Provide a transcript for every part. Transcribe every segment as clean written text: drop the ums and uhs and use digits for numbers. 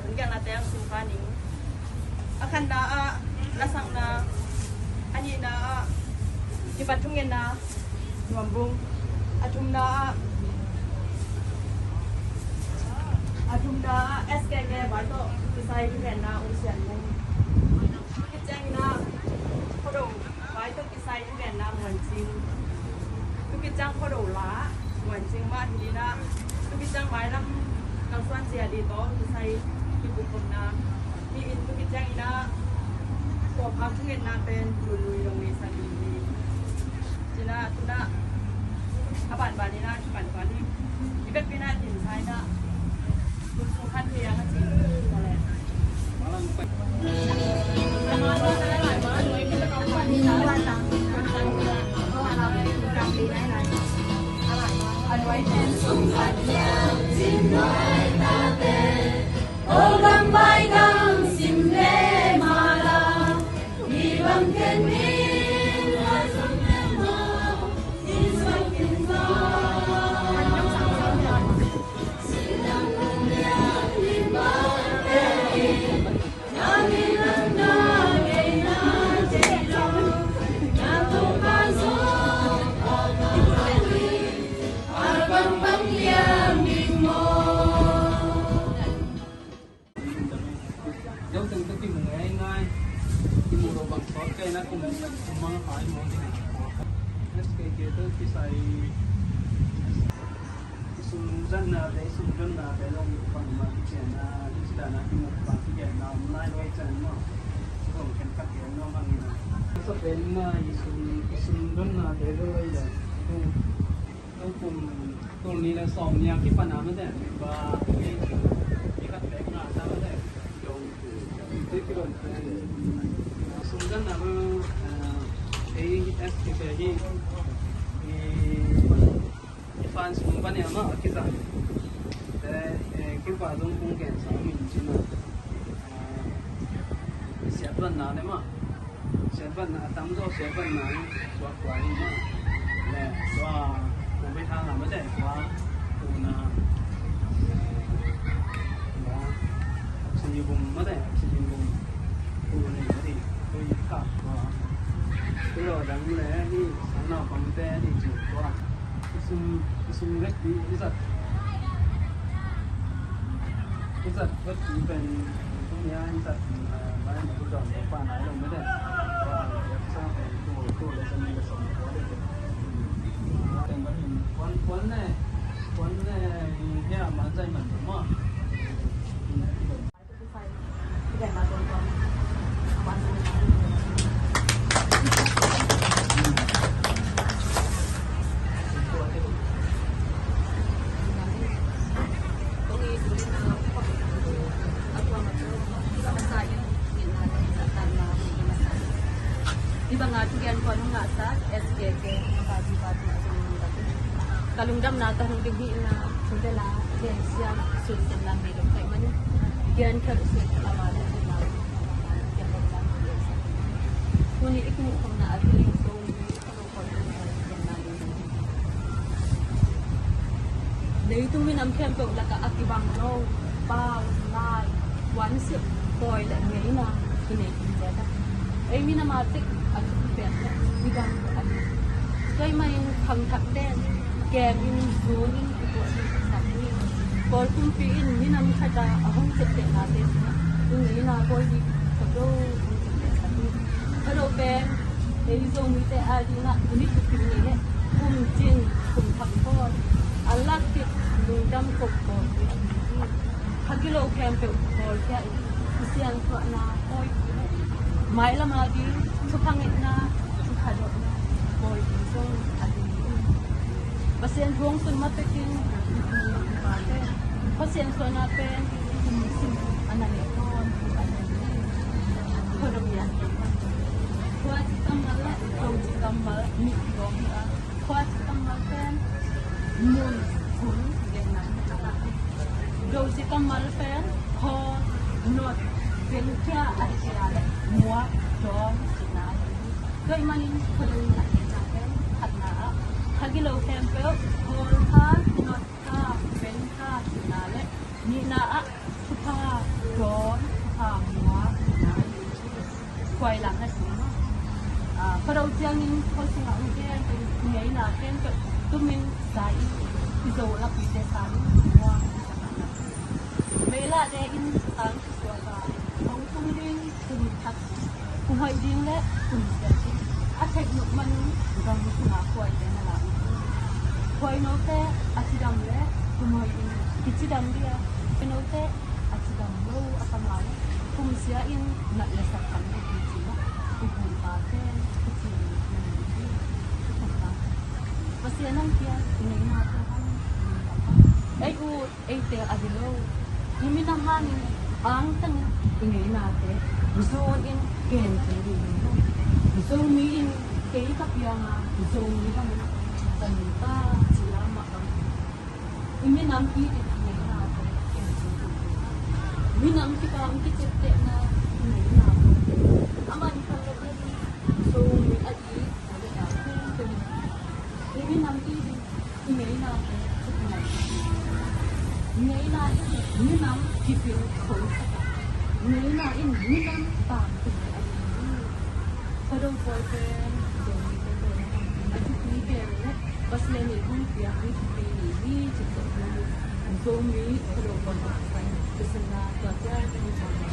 Hanggang natin ang sukaning. Akan na lasang na ani na ipatungin na nuambung atum na SKG bato kisay ken na usian mo kitang na kodo baito kisay ken na mwancing tukitang kodo la mwancing ma hindi na tukitang mai lam kang suan sia dito kisay ibukom na in tukitang ina to pagtungin natin luloy long ni sa dili sina tuna apan bani na pan bani ibet pinatin sai na bukan dia kecil boleh malang na kung mga kain mo din let's get it kisay sundan na long pangmati na isda na kimupati na online way chan mo kung kan kakyan no hangina sa pen na sundan na delo ya kung nila som niya ki panama de ba ikat tek na sama de yung tikron sundan na AS kasi fans mumpan ya ma kita kurba dong kung ken sa min china siapa na ne ma siapa na tam do siapa na wa kwa ni ma le wa ko be thang ma de wa ko na wa si bum ma de si bum ko ne di ko yi ka wa ko lo dang le ni sa na pam te ni chu wa sum rek di isat bất kỳ bên cũng như anh thật mà anh cũng chọn cái pha này đồng mới đấy và sao phải tôi là dân mình sống có được đừng có nhìn quấn này như là màn dây mình đúng không Tugian ko nung nasa SKK pagi-pagi kalungdam na tanong digdi na sundala siya sundan lang dito kay man diyan ka sa kamala na yan lang kuni ikmo ko na ating so ko yan na dito minam camp la ka akibang no pa lai once boy la ngayon na kinekita ay minamatik at bidang kay may hangkak din kaya binuzunin ito sa akin por kumpiin minam kada ahong sete natin yung ngayon na boy di pagdo hello ben ay zong mite adi na unit kupini kumjin kumthakon alakit lungdam kokko hagilo kempe bol kaya isiyang ko na oy mai lama di supangit na sukado na boy so adin pasien buong sun mapekin pate pasien so na pe sim anane kon anane kodobya kuat kamala kuat kamal mi gomba kuat kamal pen mun kun dengan dosi kamal pen ho not Belkia ada muak dong sinai. Kau manin kalau nak capai karena hagi lau tempel kolha notka belka sinai. Ni nak suka ควายหลังนะสิเนาะพอเราเจียงนินเขาสิงห์อังเกนเป็นไงนะเกนกับตุ้มินสายที่โจลับปีเตสานว่าเวลาเดินทางสวยว่าของตุ้มดิ้งตุ้มทักตุ้มหอยดิ้งและตุ้มเสียดิ้งอาเทคนิคมันเราไม่ถึงควายเลยนะล่ะควายโน้ตอาชีดำและตุ้มหอยดิ้งกิจดำเดียเป็นโน้ตอาชีดำเราอาตมาตุ้มเสียอินนักเลสักคำในกิจนะตุ้มหุ่นตาเต้ตุ้มสีมันดีตุ้มตาภาษาหนังเกียร์ในนาทีนั้นไอ้กูไอ้เตะอาดิโลยิ่งมีน้ำมันอ่างตั้งในนาทีมิโซอินเก่งจริงๆมิโซมีอินเกี่ยกับยังอ่ะมิโซมีทั้งตันตาจิลามายิ่งมีน้ำที่ในนาทีเก่งจริงๆมีน้ำที่กำลังคิดจะเตะนะในนาทีอามันเขาเรียกมิโซมีอดีตอะไรอย่างเงี้ยเป็นยิ่งมีน้ำที่ในนาทีngày nay như năm chỉ phiếu khối ngày nay như năm tạm tình anh sau đó coi xem rồi anh thích đi về bác sĩ này cũng việc đi chỉ cần là zoom đi sau đó còn phải cái sân là tòa nhà cái phòng này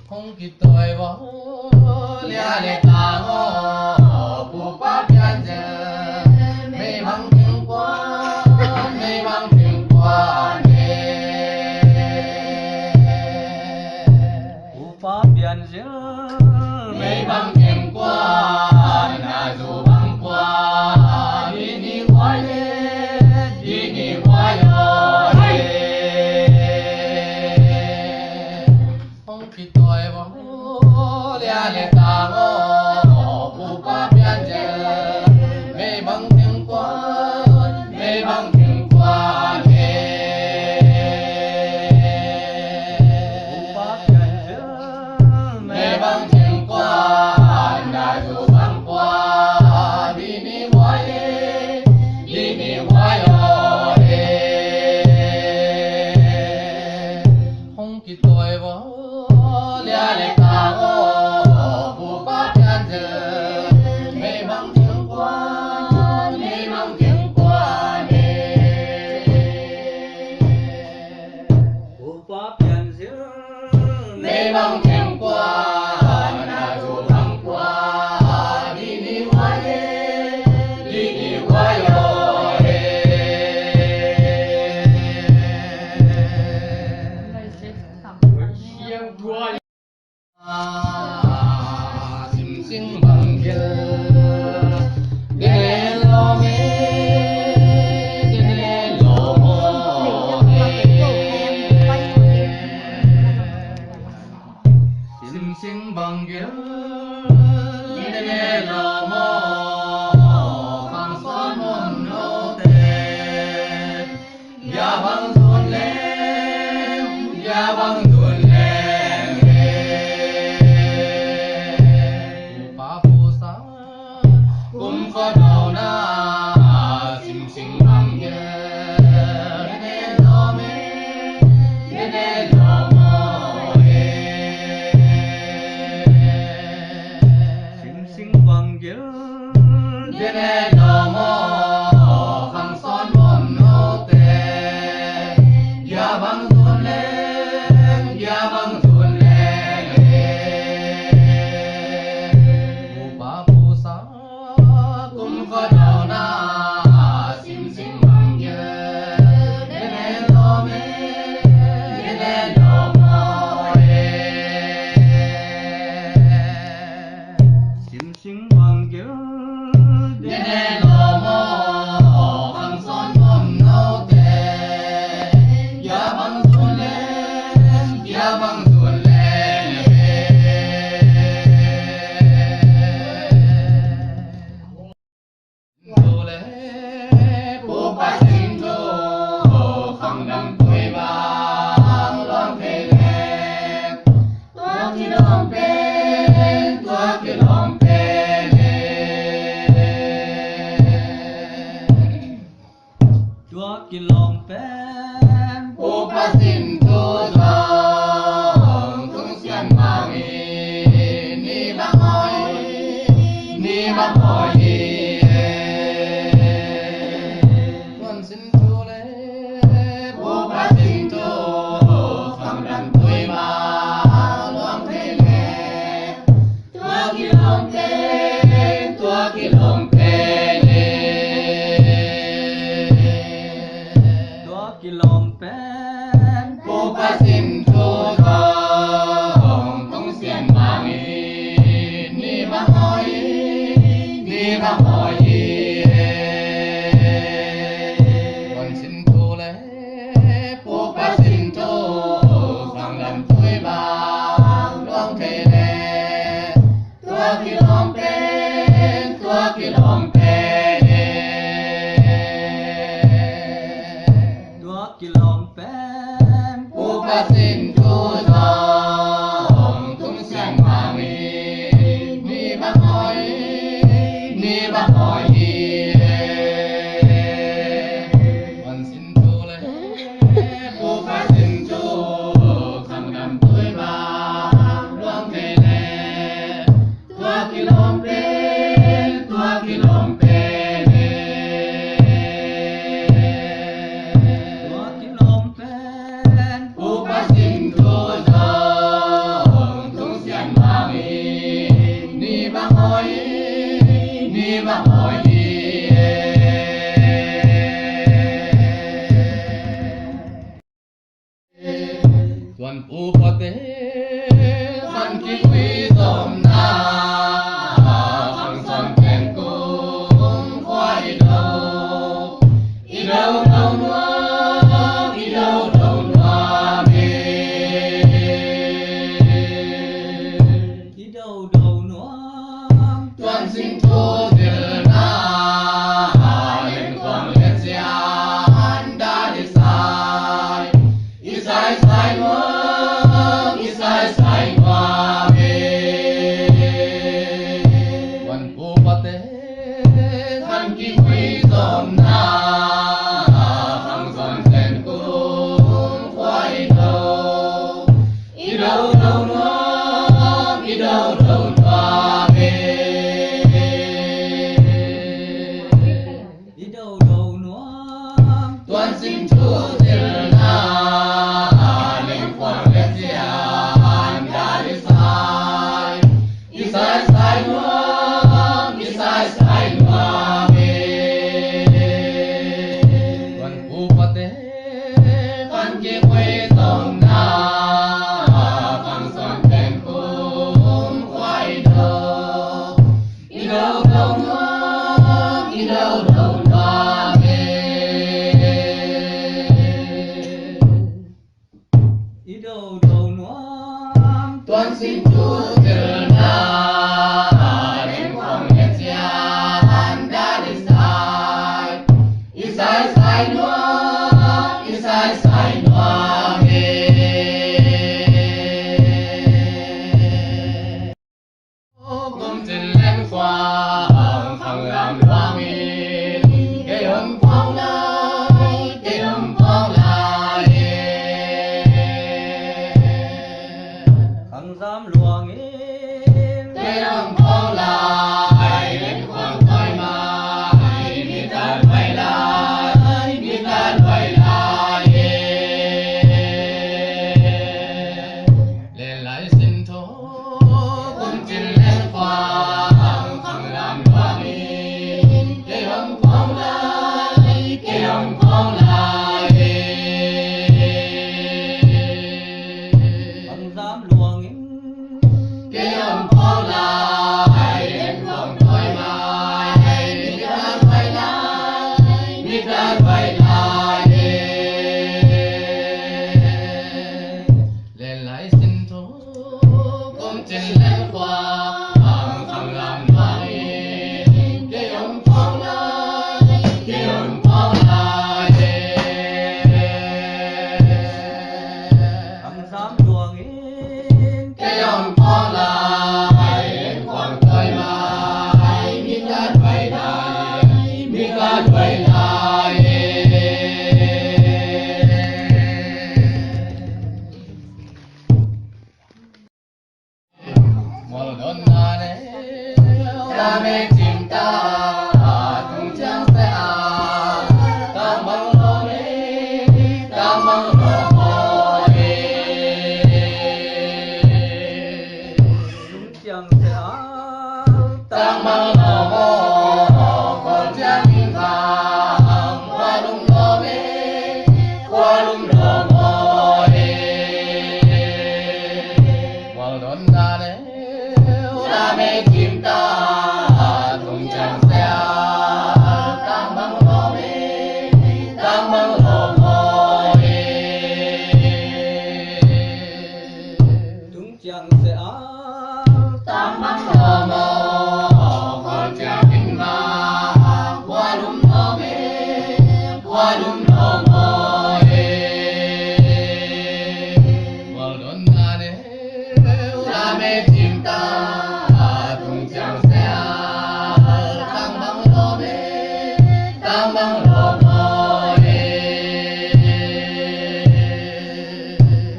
không kịp tuổi võ lia lệ ta ngô bù bát yan giờ mê băng tiếng qua nè bù bát yan giờ mê băng tiếng qua na dù băng qua đi đi qua đi đi qua yo không kịp tuổi võ lia lệ ta ngô bù bát yan giờ mê băng tiếng qua nè bù bát yan giờ mê băng tiếng qua na dù băng qua đi đi qua yo không kịp tuổi võ lia lệ ta ngô bù bát yan giờ mê băng tiếng qua nè bù bát yan giờ mê băng tiếng qua na dù băng qua đi đi qua yo sim sim bang gel de lo me de lo mo sim sim bang gel de lo mo khang son mon no te ya bang sun le ya bang sun le cũng có đâu na xinh xinh bằng nhớ để lo mê để lo mơ xinh xinh bằng nhớ để lo mơ khang son mồm nô tê ya bang tuôn lên ya bang tuôn lên bù ba bù sa cũng có đâu na xinh xinh bằng nhớ để lo mê để lo mơ xinh xinh bằng nhớ để lo mơ khang son mồm nô tê ya băng tuôn lên ya băng tuôn lên Dole กิลองเป็นผู้ประสิทธิ์ทุทองทุงเสียนมางีนี่บางหอยนี่บางหอยวันสินทุเลผู้ประสิทธิ์ทุคำดันตุยมาหลวงเทเลตัวกิลองเป็นตัวกิลองเป็นกิลมเป็นผู้ประสิทธิ์ทุทองต้องเสียนบางนี่บางหอยนี่บางหอยวันสินทุเลผู้ประสิทธิ์ทุฟังลำตุยบางหลวงเทเลตัวกิลมเป็นตัวกิลมเป็นกิลมเป็นผู้ประสิทธิ์ทุทองทุงเสียงบางนี่บางหอยนี่บางหอยวันสินทุเลผู้ประสิทธิ์ทุคำนำตุยบางหลวงเทเลตัวกิลมเป็นตัวกิลมเป็นผู้ประสิทธิ์ทุทองทุงเสียนบางนี่บางหอยนี่บางหอยส่วนผู้ปฏิสันกิวิสมนาคำสอนแก่นกุงควายเดาอีเดาเดานัวอีเดาเดานัวอีเดาเดานัวตวนสิงทุเดือนนาเล่นความเล่นเสียนได้สายอีสายสายนัวอีสายสายนัววันผู้ปฏิทันกิวิสมนาคำสอนแก่นกุงควายเดาอีเดาเดานัวอีเดาเดานัวอีเดาเดานัวตวนสิงทุเดือนนาเล่นความเล่นเสียนได้สายอีสายสายนัวอีสายส ra mê chim ta tung chẳng sẽ ta mang lo mê ta mang lo môi tung chẳng sẽ ta mang lo mô còn chẳng in thang qua lung lo mê qua lung lo môi quang đón ta đế ra mê chim ta tung chẳng sẽ ta mang lo mê ta mang lo môi tung chẳng sẽ ta mang lo mô còn chẳng in thang qua lung lo mê qua lung lo môi quang đón ta đế ra mê chim ta tung chẳng sẽ ta mang lo mê ta mang lo môi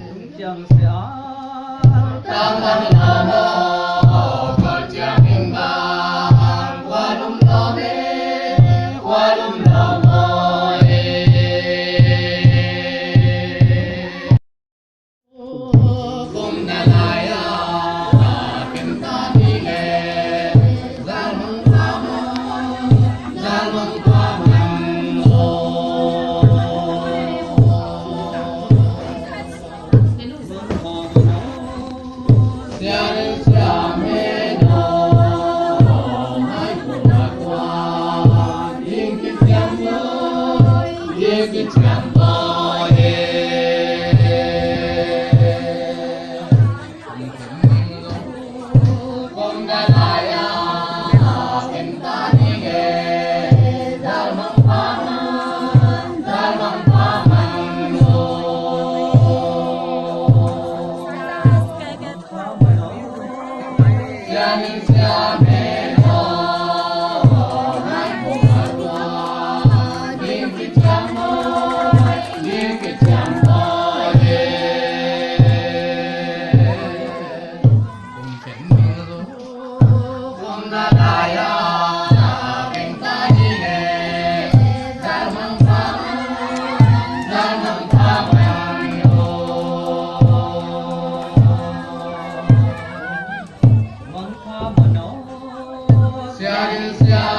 tung chẳng sẽ ta mang lo mô còn chẳng in thang qua lung lo mê qua lung lo môi cùng na lai kim ta đi nghe gian mong qua gian mong qua mình gia đình cha mẹ nó hai cùng là qua yên cái chăm lo yên cái chăm lo con đã lại em ta đi nghe gian mong qua mình gia đình cha mẹ nó hai cùng là qua yên cái chăm lo yên cái chăm lo cùng tình con đã lại em ta đi nghe gian mong qua mình văn hóa mà nó gia đình cha